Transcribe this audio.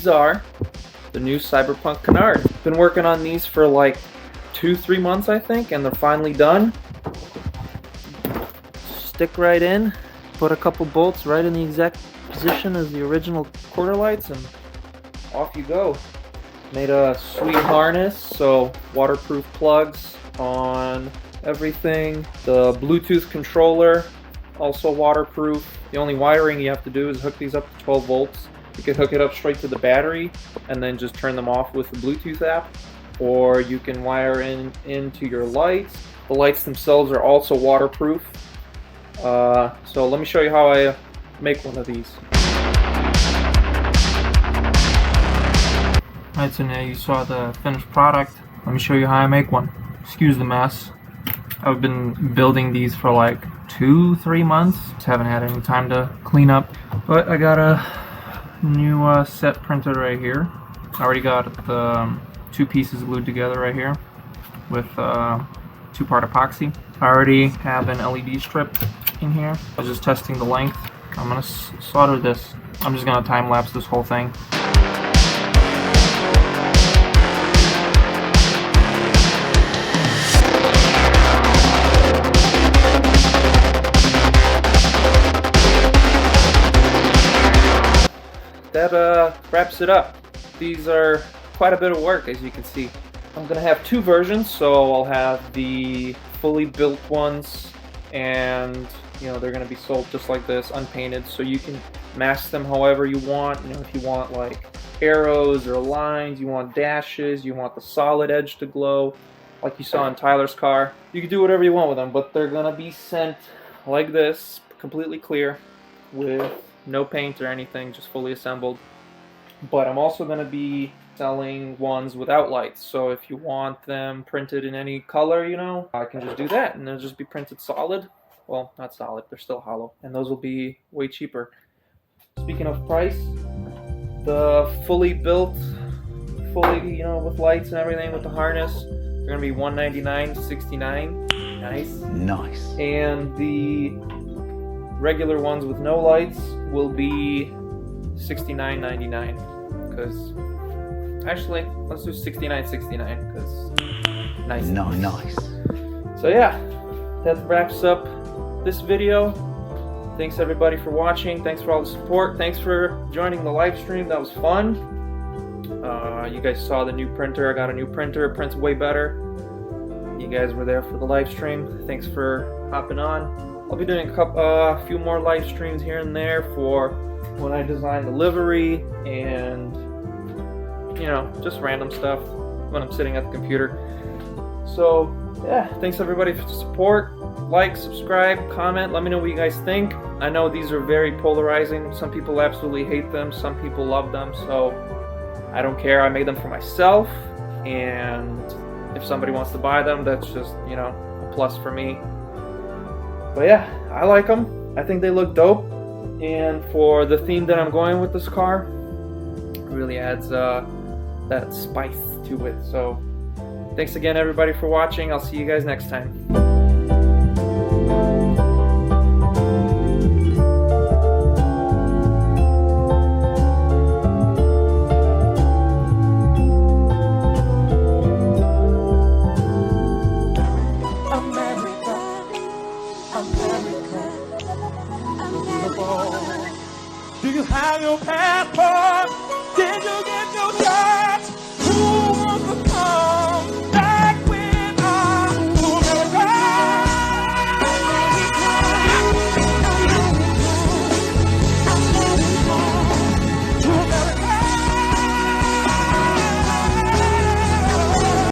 these are the new Cyberpunk Canards. Been working on these for like 2-3 months, I think, and they're finally done. Stick right in, put a couple bolts right in the exact position as the original quarter lights, and off you go. Made a sweet harness, so waterproof plugs on everything. The Bluetooth controller, also waterproof. The only wiring you have to do is hook these up to 12 volts. You can hook it up straight to the battery and then just turn them off with the Bluetooth app, or you can wire into your lights. The lights themselves are also waterproof. So let me show you how I make one of these. Alright, so now you saw the finished product. Let me show you how I make one. Excuse the mess. I've been building these for like 2-3 months. Just haven't had any time to clean up. But I got a new set printed right here. I already got the 2 pieces glued together right here with 2-part epoxy. I already have an LED strip in here. I was just testing the length. I'm gonna solder this. I'm just gonna time lapse this whole thing. That wraps it up. These are quite a bit of work, as you can see. I'm gonna have 2 versions, so I'll have the fully built ones, and you know, they're gonna be sold just like this, unpainted, so you can mask them however you want. You know, if you want like arrows or lines, you want dashes, you want the solid edge to glow like you saw in Tyler's car, you can do whatever you want with them, but they're gonna be sent like this, completely clear, with no paint or anything, just fully assembled. But I'm also going to be selling ones without lights, so if you want them printed in any color, you know, I can just do that, and they'll just be printed solid. Well, not solid, they're still hollow, and those will be way cheaper. Speaking of price, the fully built, you know, with lights and everything, with the harness, they're going to be $199.69. Nice. And the regular ones with no lights will be $69.99, because actually let's do $69.69, because nice. So yeah, that wraps up this video. Thanks everybody for watching. Thanks for all the support. Thanks for joining the live stream. That was fun. You guys saw the new printer. I got a new printer. It prints way better. You guys were there for the live stream. Thanks for hopping on. I'll be doing a few more live streams here and there for when I design the livery and, you know, just random stuff when I'm sitting at the computer. So, yeah, thanks everybody for the support. Like, subscribe, comment, let me know what you guys think. I know these are very polarizing. Some people absolutely hate them, some people love them, so I don't care. I made them for myself, and if somebody wants to buy them, that's just, you know, a plus for me. But yeah, I like them. I think they look dope, and for the theme that I'm going with this car, it really adds that spice to it. So thanks again everybody for watching. I'll see you guys next time. Do you have your passport? Did you get your job?